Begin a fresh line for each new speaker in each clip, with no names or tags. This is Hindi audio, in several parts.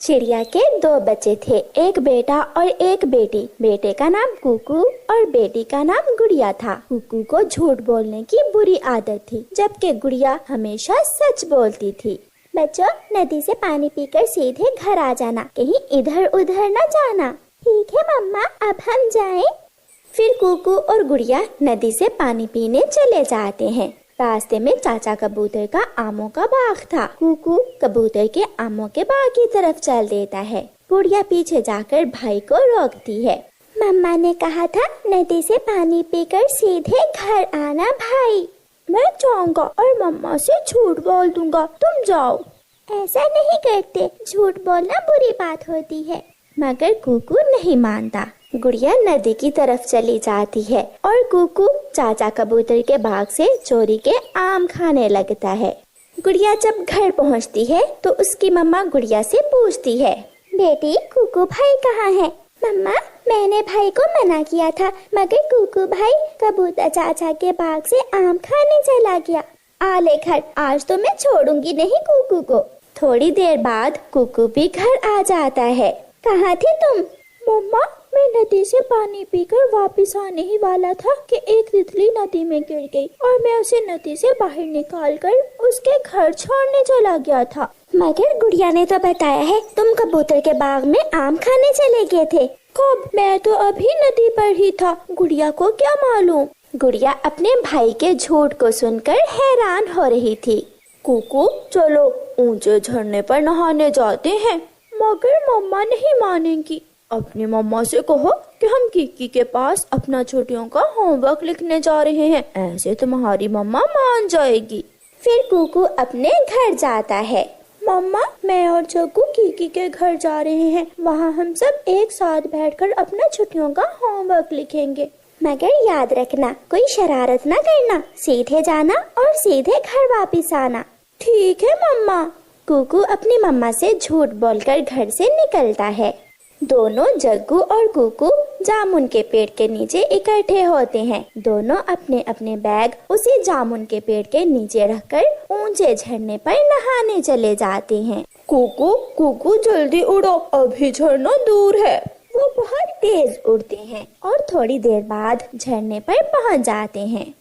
चिड़िया के दो बच्चे थे, एक बेटा और एक बेटी। बेटे का नाम कुकू और बेटी का नाम गुड़िया था। कुकू को झूठ बोलने की बुरी आदत थी, जबकि गुड़िया हमेशा सच बोलती थी। बच्चों, नदी से पानी पीकर सीधे घर आ जाना, कहीं इधर उधर न जाना। ठीक है मम्मा, अब हम जाएं? फिर कुकू और गुड़िया नदी से पानी पीने चले जाते हैं। रास्ते में चाचा कबूतर का आमों का बाग था। कुकू कबूतर के आमों के बाग की तरफ चल देता है। गुड़िया पीछे जाकर भाई को रोकती है। मम्मा ने कहा था नदी से पानी पीकर सीधे घर आना भाई। मैं जाऊंगा और मम्मा से झूठ बोल दूंगा, तुम जाओ। ऐसा नहीं करते, झूठ बोलना बुरी बात होती है। मगर कुकू नहीं मानता। गुड़िया नदी की तरफ चली जाती है और कुकू चाचा कबूतर के बाग से चोरी के आम खाने लगता है। गुड़िया जब घर पहुंचती है तो उसकी मम्मा गुड़िया से पूछती है, बेटी कुकू भाई कहाँ है? मम्मा, मैंने भाई को मना किया था, मगर कुकू भाई कबूतर चाचा के बाग से आम खाने चला गया। आ ले घर, आज तो मैं छोड़ूंगी नहीं कुकू को। थोड़ी देर बाद कुकू भी घर आ जाता है। कहाँ थे तुम? मम्मा, मैं नदी से पानी पीकर वापस आने ही वाला था कि एक तितली नदी में गिर गई और मैं उसे नदी से बाहर निकालकर उसके घर छोड़ने चला गया था। मगर गुड़िया ने तो बताया है तुम कबूतर के बाग में आम खाने चले गए थे। कब? मैं तो अभी नदी पर ही था, गुड़िया को क्या मालूम। गुड़िया अपने भाई के झूठ को सुनकर हैरान हो रही थी। कुकू, चलो ऊंचे झरने पर नहाने जाते हैं। मगर मम्मा नहीं मानेंगी। अपनी मम्मा से कहो कि हम किकी के पास अपना छुट्टियों का होमवर्क लिखने जा रहे हैं, ऐसे तुम्हारी मम्मा मान जाएगी। फिर कुकू अपने घर जाता है। मम्मा, मैं और जग्गू किकी के घर जा रहे हैं, वहाँ हम सब एक साथ बैठकर अपना छुट्टियों का होमवर्क लिखेंगे। मगर याद रखना, कोई शरारत ना करना, सीधे जाना और सीधे घर वापस आना। ठीक है मम्मा। कुकू अपनी मम्मा से झूठ बोलकर घर से निकलता है। दोनों जग्गू और कुकू जामुन के पेड़ के नीचे इकट्ठे होते हैं। दोनों अपने अपने बैग उसी जामुन के पेड़ के नीचे रखकर ऊंचे झरने पर नहाने चले जाते हैं। कुकू, कुकू जल्दी उड़ो, अभी झरना दूर है। वो बहुत तेज उड़ते हैं और थोड़ी देर बाद झरने पर पहुंच जाते हैं।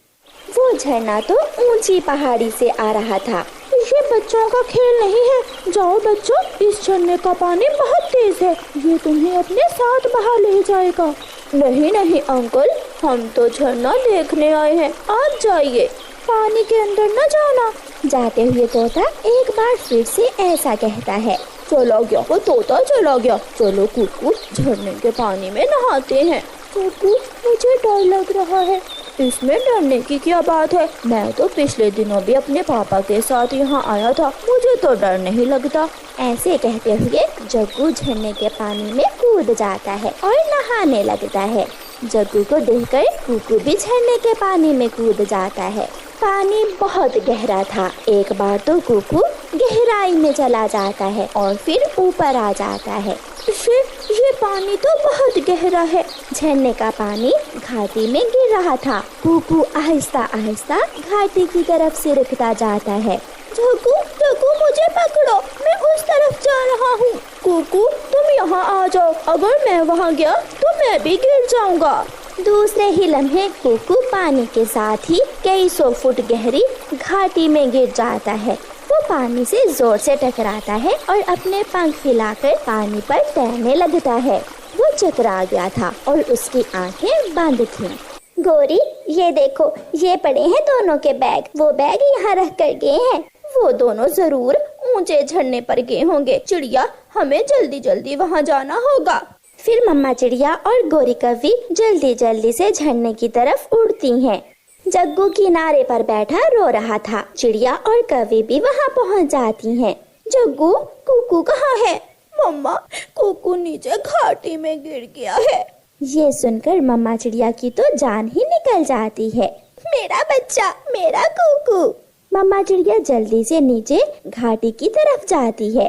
वो झरना तो ऊंची पहाड़ी से आ रहा था। ये बच्चों का खेल नहीं है। जाओ बच्चों, इस झरने का पानी बहुत तेज है, ये तुम्हें अपने साथ बहा ले जाएगा। नहीं नहीं अंकल, हम तो झरना देखने आए हैं, आप जाइए, पानी के अंदर न जाना। जाते हुए तोता एक बार फिर से ऐसा कहता है। चला गया वो तोता, चला गया। चलो कुकू, झरने के पानी में नहाते हैं। कुकू, मुझे डर लग रहा है। इसमें डरने की क्या बात है? मैं तो पिछले दिनों भी अपने पापा के साथ यहाँ आया था, मुझे तो डर नहीं लगता। ऐसे कहते हुए जग्गू झरने के पानी में कूद जाता है और नहाने लगता है। जग्गू को देखकर कुकू भी झरने के पानी में कूद जाता है। पानी बहुत गहरा था। एक बार तो कुकू गहराई में चला जाता है और फिर ऊपर आ जाता है। ये पानी तो बहुत गहरा है। झरने का पानी घाटी में गिर रहा था। कुकू आहिस्ता आहिस्ता घाटी की तरफ से रुकता जाता है। जग्गू, जग्गू मुझे पकड़ो, मैं उस तरफ जा रहा हूँ। कुकू, तुम यहाँ आ जाओ, अगर मैं वहाँ गया तो मैं भी गिर जाऊँगा। दूसरे ही लम्हे कुकू पानी के साथ ही कई 100 फुट गहरी घाटी में गिर जाता है। वो पानी से जोर से टकराता है और अपने पंख फैलाकर पानी पर तैरने लगता है। वो चकरा गया था और उसकी आंखें बंद थीं। गोरी, ये देखो, ये पड़े हैं दोनों के बैग। वो बैग यहाँ रख कर गए हैं। वो दोनों जरूर ऊंचे झरने पर गए होंगे। चिड़िया, हमें जल्दी जल्दी वहाँ जाना होगा। फिर मम्मा चिड़िया और गोरी कौवी जल्दी जल्दी से झरने की तरफ उड़ती हैं। जग्गू किनारे पर बैठा रो रहा था। चिड़िया और कौवी भी वहाँ पहुँच जाती हैं। जग्गू, कुकू कहाँ है? मम्मा, कुकू नीचे घाटी में गिर गया है। ये सुनकर मम्मा चिड़िया की तो जान ही निकल जाती है। मेरा बच्चा, मेरा कुकू। मम्मा चिड़िया जल्दी से नीचे घाटी की तरफ जाती है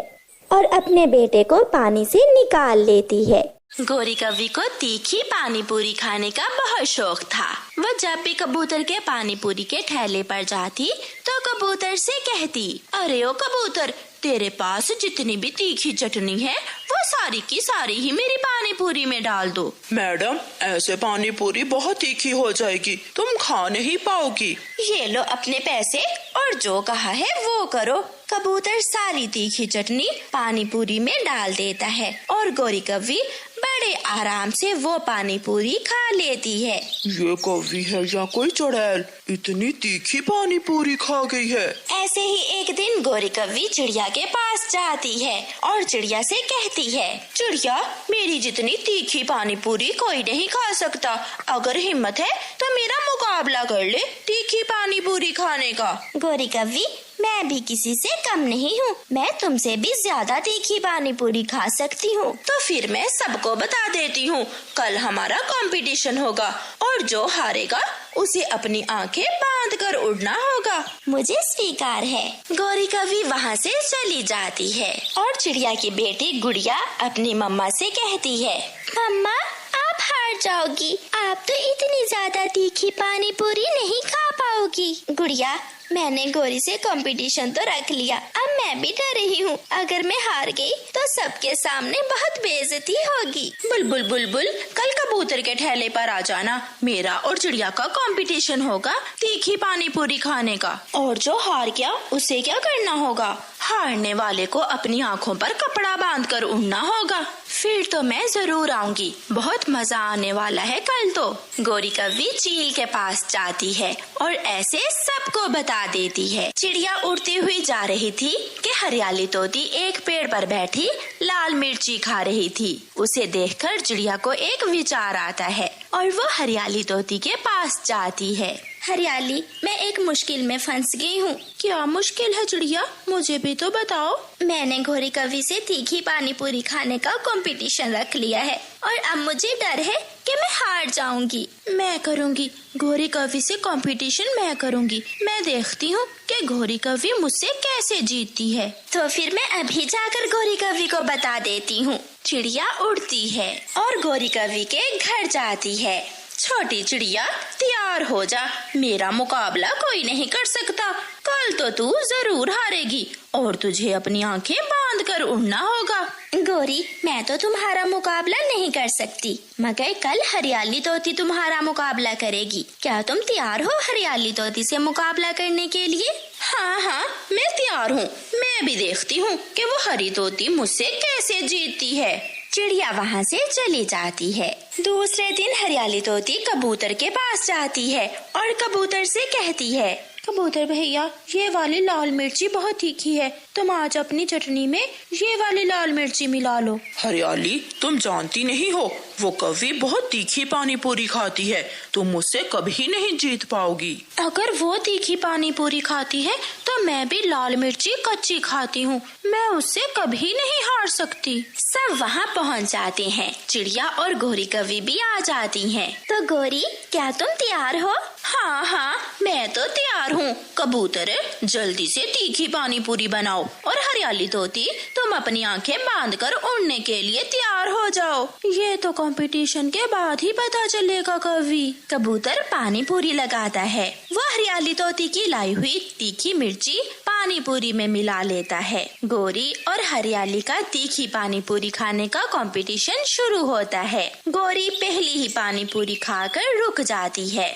और अपने बेटे को पानी से निकाल लेती है।
गोरी कौवी को तीखी पानी पूरी खाने का बहुत शौक था। वह जब भी कबूतर के पानी पूरी के ठेले पर जाती तो कबूतर से कहती, अरे ओ कबूतर, तेरे पास जितनी भी तीखी चटनी है वो सारी की सारी ही मेरी पानी पूरी में डाल दो।
मैडम, ऐसे पानी पूरी बहुत तीखी हो जाएगी, तुम खा नहीं पाओगी।
ये लो अपने पैसे और जो कहा है वो करो। कबूतर सारी तीखी चटनी पानी पूरी में डाल देता है और गोरी कव्वी बड़े आराम से वो पानी पूरी खा लेती है।
ये कौवी है या कोई चुड़ैल, इतनी तीखी पानी पूरी खा गई है।
ऐसे ही एक दिन गोरी कव्वी चिड़िया के पास जाती है और चिड़िया से कहती है, चिड़िया, मेरी जितनी तीखी पानी पूरी कोई नहीं खा सकता। अगर हिम्मत है तो मेरा मुकाबला कर ले तीखी पानी पूरी खाने का।
गोरी कव्वी, मैं भी किसी से कम नहीं हूँ, मैं तुमसे भी ज्यादा तीखी पानी पूरी खा सकती हूँ।
तो फिर मैं सबको बता देती हूँ, कल हमारा कंपटीशन होगा और जो हारेगा उसे अपनी आंखें बांध कर उड़ना होगा।
मुझे स्वीकार है।
गोरी कव्वी वहाँ से चली जाती है और चिड़िया की बेटी गुड़िया अपनी मम्मा से कहती है,
मम्मा, आप हार जाओगी, आप तो इतनी ज्यादा तीखी पानी पूरी नहीं खा पाओगी। गुड़िया, मैंने गोरी से कंपटीशन तो रख लिया, अब मैं भी डर रही हूँ, अगर मैं हार गई तो सबके सामने बहुत बेइज्जती होगी।
बुलबुल बुलबुल, कल कबूतर के ठेले पर आ जाना, मेरा और चिड़िया का कंपटीशन होगा तीखी पानी पूरी खाने का। और जो हार गया उसे क्या करना होगा? हारने वाले को अपनी आँखों पर कपड़ा बांध कर उड़ना होगा। फिर तो मैं जरूर आऊंगी, बहुत मजा आने वाला है कल तो। गोरी कव्वी चील के पास जाती है और ऐसे सबको बता देती है। चिड़िया उड़ती हुई जा रही थी कि हरियाली तोती एक पेड़ पर बैठी लाल मिर्ची खा रही थी। उसे देखकर चिड़िया को एक विचार आता है और वो हरियाली तोती के पास जाती है।
हरियाली, मैं एक मुश्किल में फंस गई हूँ।
क्या मुश्किल है चिड़िया, मुझे भी तो बताओ।
मैंने गोरी कव्वी से तीखी पानी पूरी खाने का कंपटीशन रख लिया है और अब मुझे डर है कि मैं हार जाऊंगी।
मैं करूंगी गोरी कव्वी से कंपटीशन, मैं करूंगी। मैं देखती हूँ कि गोरी कव्वी मुझसे कैसे जीतती है।
तो फिर मैं अभी जाकर गोरी कव्वी को बता देती हूँ।
चिड़िया उड़ती है और गोरी कव्वी के घर जाती है। छोटी चिड़िया, तैयार हो जा, मेरा मुकाबला कोई नहीं कर सकता। कल तो तू जरूर हारेगी और तुझे अपनी आंखें बांध कर उड़ना होगा।
गोरी, मैं तो तुम्हारा मुकाबला नहीं कर सकती, मगर कल हरियाली तोती तुम्हारा मुकाबला करेगी। क्या तुम तैयार हो हरियाली तोती से मुकाबला करने के लिए?
हाँ हाँ, मैं तैयार हूँ। मैं भी देखती हूँ कि वो हरी तोती मुझसे कैसे जीतती है।
चिड़िया वहाँ से चली जाती है।
दूसरे दिन हरियाली तोती कबूतर के पास जाती है और कबूतर से कहती है, कबूतर भैया, ये वाली लाल मिर्ची बहुत तीखी है, तुम आज अपनी चटनी में ये वाली लाल मिर्ची मिला लो।
हरियाली, तुम जानती नहीं हो, वो कव्वी बहुत तीखी पानी पूरी खाती है, तुम मुझसे कभी नहीं जीत पाओगी।
अगर वो तीखी पानी पूरी खाती है तो मैं भी लाल मिर्ची कच्ची खाती हूँ, मैं उससे कभी नहीं हार सकती।
सब वहाँ पहुँच जाते हैं।
चिड़िया और गोरी कव्वी भी आ जाती हैं।
तो गोरी, क्या तुम तैयार हो?
हाँ हाँ, मैं तो तैयार हूँ। कबूतर, जल्दी से तीखी पानी पूरी बनाओ और हरियाली तोती, तुम अपनी आंखें बांध कर उड़ने के लिए तैयार हो जाओ। ये तो कंपटीशन के बाद ही पता चलेगा कव्वी।
कबूतर पानी पूरी लगाता है।
वो हरियाली तोती की लाई हुई तीखी मिर्ची पानी पूरी में मिला लेता है। गोरी और हरियाली का तीखी पानी पूरी खाने का कंपटीशन शुरू होता है। गोरी पहली ही पानी पूरी खाकर रुक जाती है।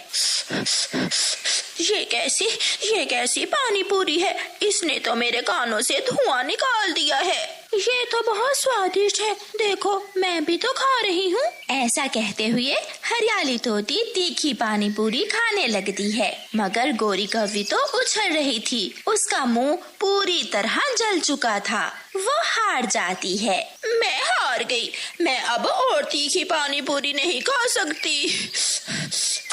ये कैसी पानी पूरी है, इसने तो मेरे कानों से धुआं निकाल दिया है। ये तो बहुत स्वादिष्ट है, देखो मैं भी तो खा रही हूँ।
ऐसा कहते हुए हरियाली तोती तीखी पानी पूरी खाने लगती है, मगर गोरी कव्वी तो उछल रही थी। उसका मुंह पूरी तरह जल चुका था। वो हार जाती है।
मैं हार गई, मैं अब और तीखी पानी पूरी नहीं खा सकती।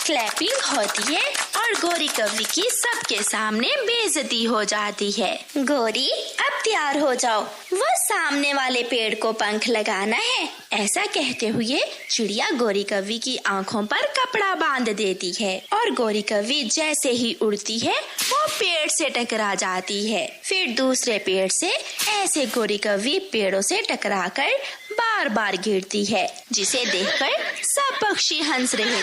क्लैपिंग होती है और गोरी कव्वी की सबके सामने बेइज्जती हो जाती है। गोरी, अब तैयार हो जाओ, वो सामने वाले पेड़ को पंख लगाना है। ऐसा कहते हुए चिड़िया गोरी कव्वी की आंखों पर कपड़ा बांध देती है और गोरी कव्वी जैसे ही उड़ती है वो पेड़ से टकरा जाती है। फिर दूसरे पेड़ से ऐसे गोरी कव्वी पेड़ों से टकराकर बार बार गिरती है, जिसे देखकर सब पक्षी हंस रहे